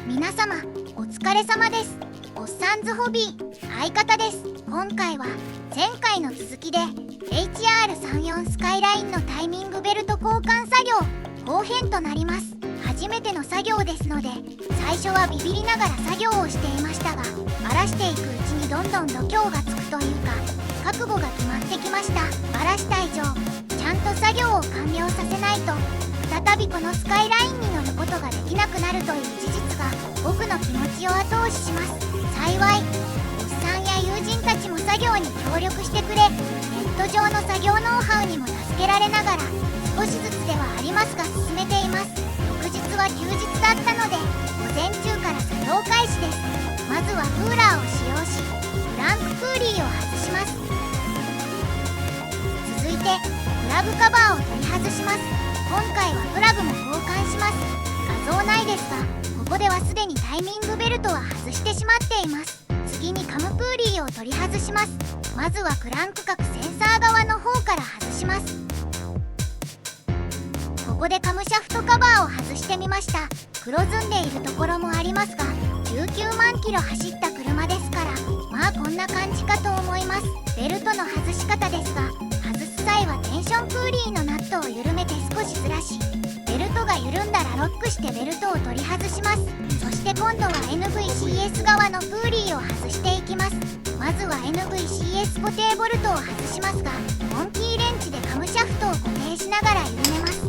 皆様お疲れ様です。おっさんずホビー相方です。今回は前回の続きで HR34 スカイラインのタイミングベルト交換作業後編となります。初めての作業ですので最初はビビりながら作業をしていましたが、バラしていくうちにどんどん度胸がつくというか覚悟が決まってきました。バラした以上ちゃんと作業を完了させないと再びこのスカイラインに乗ることができなくなるという事実が僕の気持ちを後押しします。幸いおっさんや友人たちも作業に協力してくれ、ネット上の作業ノウハウにも助けられながら少しずつではありますが進めています。翌日は休日だったので午前中から作業開始です。まずはクーラーを使用しフランククーリーを外します。続いてプラグカバーを取り外します。今回はプラグも交換します。画像ないですがここではすでにタイミングベルトは外してしまっています。次にカムプーリーを取り外します。まずはクランク角センサー側の方から外します。ここでカムシャフトカバーを外してみました。黒ずんでいるところもありますが19万キロ走った車ですからまあこんな感じかと思います。ベルトの外し方ですが外す際はテンションプーリーのナットを緩めて少しずらしベルトが緩んだらロックしてベルトを取り外します。そして今度は NVCS 側のプーリーを外していきます。まずは NVCS 固定ボルトを外しますがモンキーレンチでカムシャフトを固定しながら緩めます。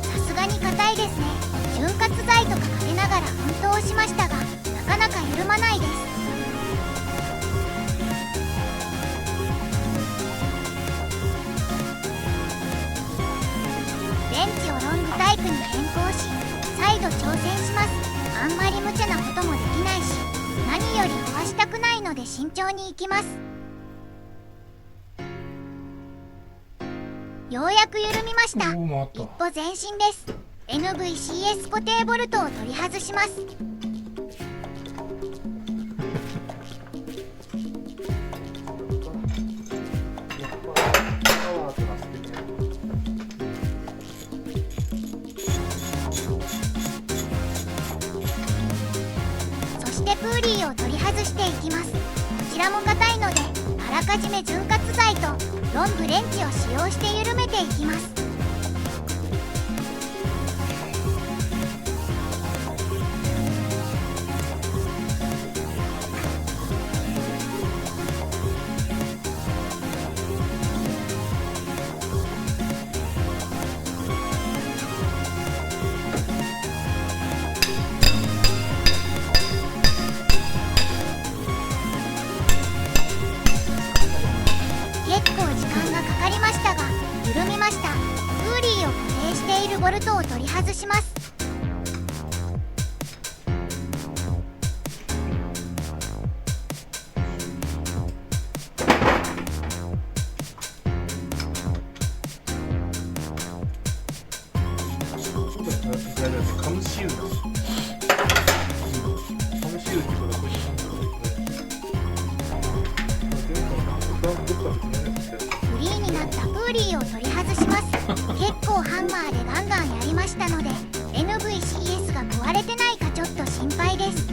さすがに硬いですね。潤滑剤とかかけながら奮闘しましたがなかなか緩まないです。レンチをロングタイプに変更し再度挑戦します。あんまり無茶なこともできないし何より壊したくないので慎重にいきます。ようやく緩みました。一歩前進です。 NVCS 固定ボルトを取り外します。そしてプーリーを取り外していきます。こちらも硬いのであらかじめ潤滑剤とロングレンチを使用して緩めていきます。結構時間がかかりましたが緩みました。プーリーを固定しているボルトを取り外します。カムシールだ。カムシールってことはこれフリーになったプーリーを取り外します。結構ハンマーでガンガンやりましたので NVCS が壊れてないかちょっと心配です。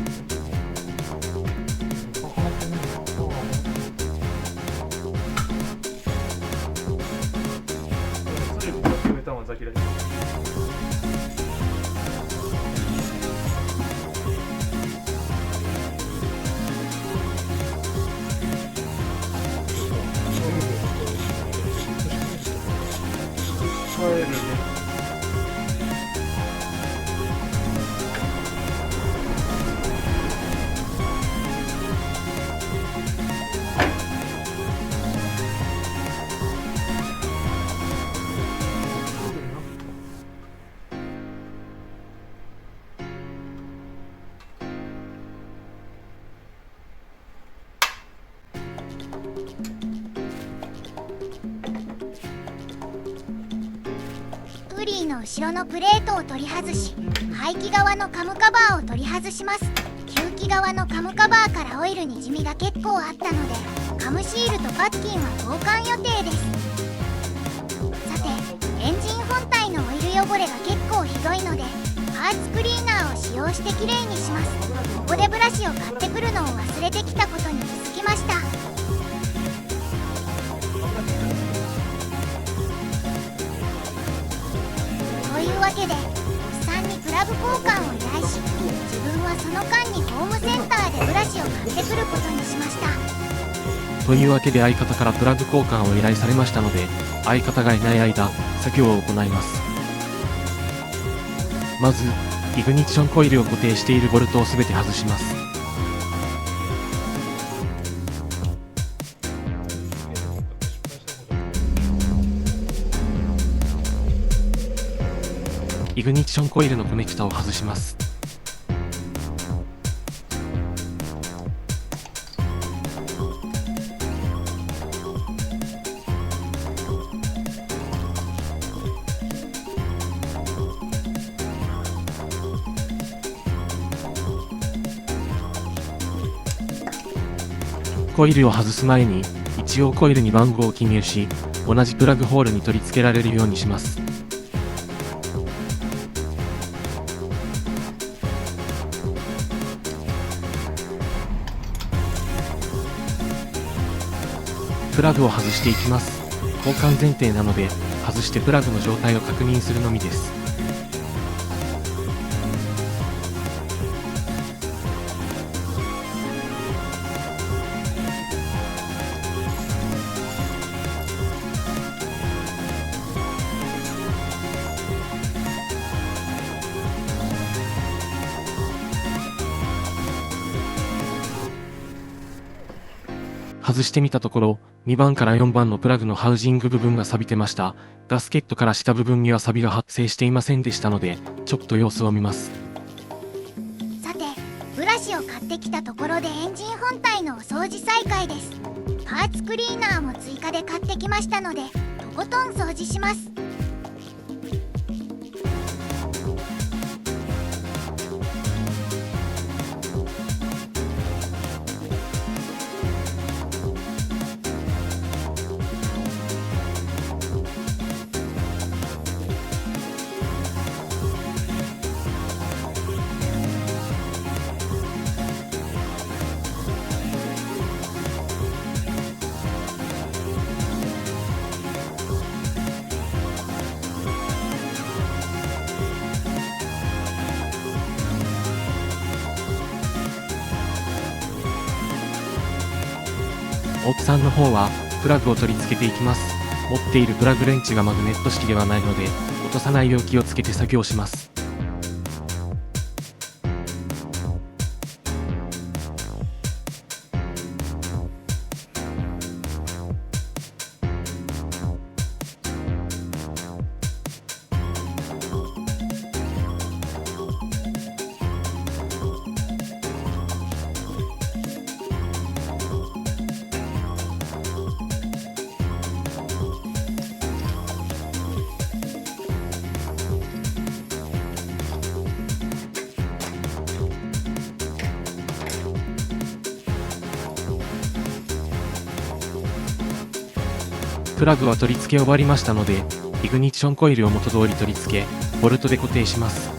プリーの後ろのプレートを取り外し排気側のカムカバーを取り外します。吸気気側のカムカバーからオイルにじみが結構あったので、カムシールとパッキンは交換予定です。さて、エンジン本体のオイル汚れが結構ひどいので、パーツクリーナーを使用してきれいにします。ここでブラシを買ってくるのを忘れてきたことに気づきました。というわけで、おっさんにプラグ交換を依頼し、自分はその間にホームセンターでブラシを買ってくることにしました。というわけで相方からプラグ交換を依頼されましたので、相方がいない間、作業を行います。まず、イグニッションコイルを固定しているボルトをすべて外します。イグニッションコイルのコネクタを外します。コイルを外す前に一応コイルに番号を記入し、同じプラグホールに取り付けられるようにします。プラグを外していきます。交換前提なので、外してプラグの状態を確認するのみです。外してみたところ、2番から4番のプラグのハウジング部分が錆びてました。ガスケットから下部分には錆びが発生していませんでしたので、ちょっと様子を見ます。さて、ブラシを買ってきたところでエンジン本体のお掃除再開です。パーツクリーナーも追加で買ってきましたので、とことん掃除します。おっさんの方はプラグを取り付けていきます。持っているプラグレンチがマグネット式ではないので、落とさないよう気をつけて作業します。プラグは取り付け終わりましたので、イグニッションコイルを元通り取り付け、ボルトで固定します。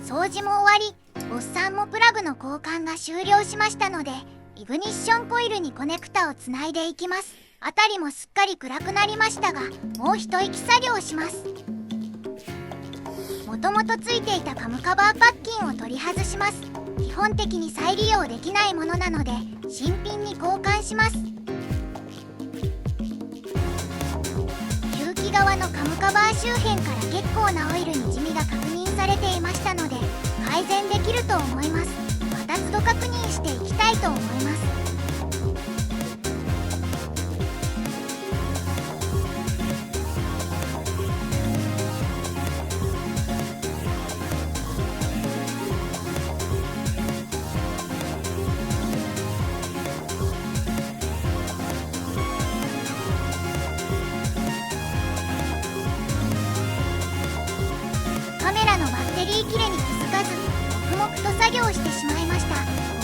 掃除も終わり、おっさんもプラグの交換が終了しましたので、イグニッションコイルにコネクタをつないでいきます。辺りもすっかり暗くなりましたが、もう一息作業します。もともとついていたカムカバーパッキンを取り外します。基本的に再利用できないものなので、新品に交換します。吸気側のカムカバー周辺から結構なオイルにじみが確認されていましたので、改善できると思います。また都度確認していきたいと思います。と作業してしまいました。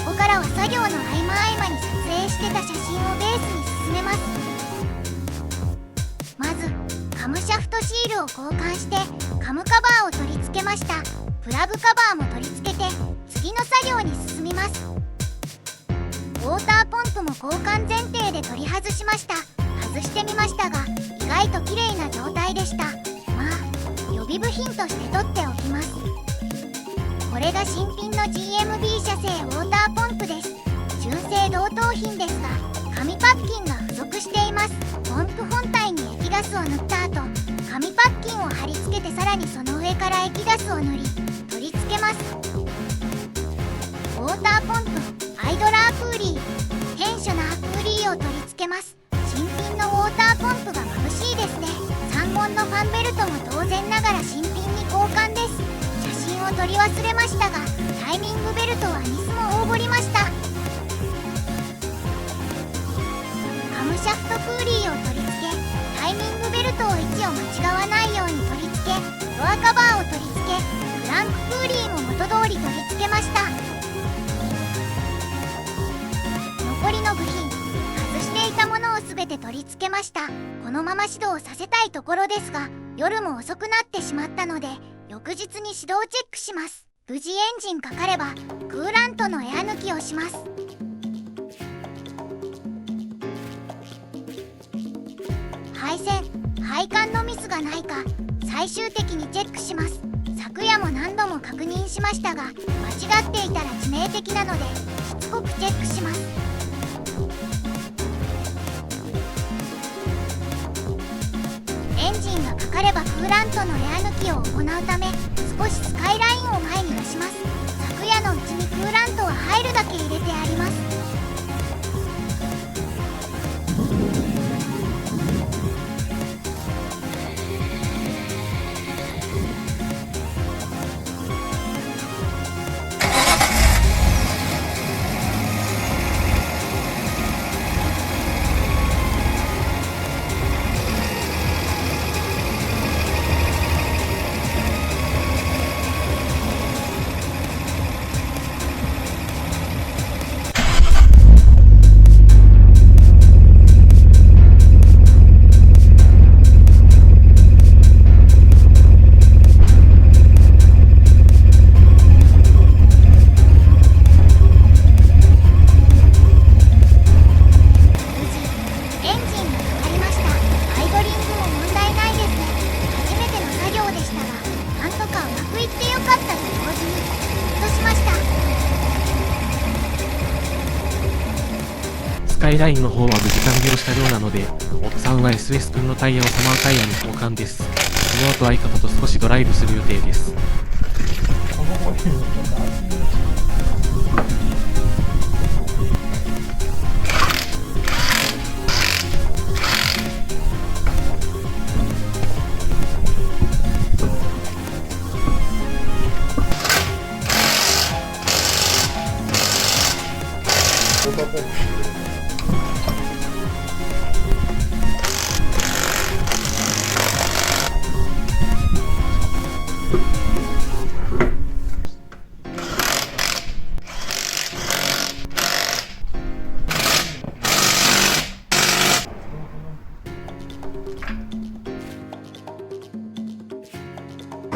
ここからは作業の合間合間に撮影してた写真をベースに進めます。まずカムシャフトシールを交換してカムカバーを取り付けました。プラグカバーも取り付けて次の作業に進みます。ウォーターポンプも交換前提で取り外しました。外してみましたが意外と綺麗な状態でした。まあ予備部品として取っておきます。これが新品の GMB 社製ウォーターポンプです。純正同等品ですが紙パッキンが付属しています。ポンプ本体に液ガスを塗った後紙パッキンを貼り付けてさらにその上から液ガスを塗り取り付けます。ウォーターポンプアイドラープーリーテンショナープーリーを取り付けます。新品のウォーターポンプが眩しいですね。3本のファンベルトも当然ながら新品に交換です。写真を撮り忘れましたがタイミングベルトはニスも大掘りました。カムシャフトプーリーを取り付けタイミングベルトを位置を間違わないように取り付けドアカバーを取り付けクランクプーリーも元通り取り付けました。残りの部品外していたものを全て取り付けました。このまま始動させたいところですが夜も遅くなってしまったので翌日に始動チェックします。無事エンジンかかればクーラントのエア抜きをします。配線配管のミスがないか最終的にチェックします。昨夜も何度も確認しましたが間違っていたら致命的なのでしつこくチェックします。エンジンがかかればクーラントのエア抜きを行うため少しスカイラインを前に出します。昨夜のうちにクーラントは入るだけ入れてあります。スカイラインの方は無事完了したようなので、おっさんは SS 君のタイヤをサマータイヤに交換です。その後相方と少しドライブする予定です。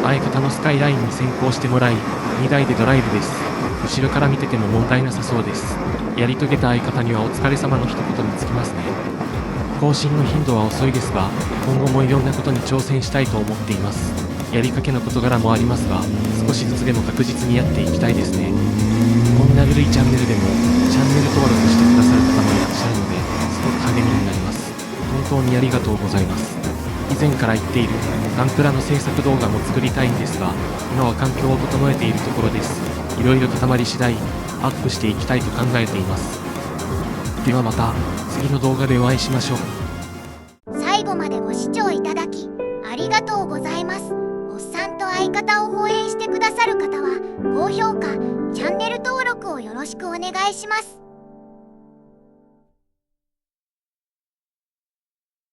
相方のスカイラインに先行してもらい、2台でドライブです。後ろから見てても問題なさそうです。やり遂げた相方にはお疲れ様の一言につきますね。更新の頻度は遅いですが、今後もいろんなことに挑戦したいと思っています。やりかけの事柄もありますが、少しずつでも確実にやっていきたいですね。こんな緩いチャンネルでも、チャンネル登録してくださる方もいらっしゃるので、すごく励みになります。本当にありがとうございます。以前から言っているガンプラの制作動画も作りたいんですが、今は環境を整えているところです。いろいろ固まり次第アップしていきたいと考えています。ではまた次の動画でお会いしましょう。最後までご視聴いただきありがとうございます。おっさんと相方を応援してくださる方は高評価、チャンネル登録をよろしくお願いします。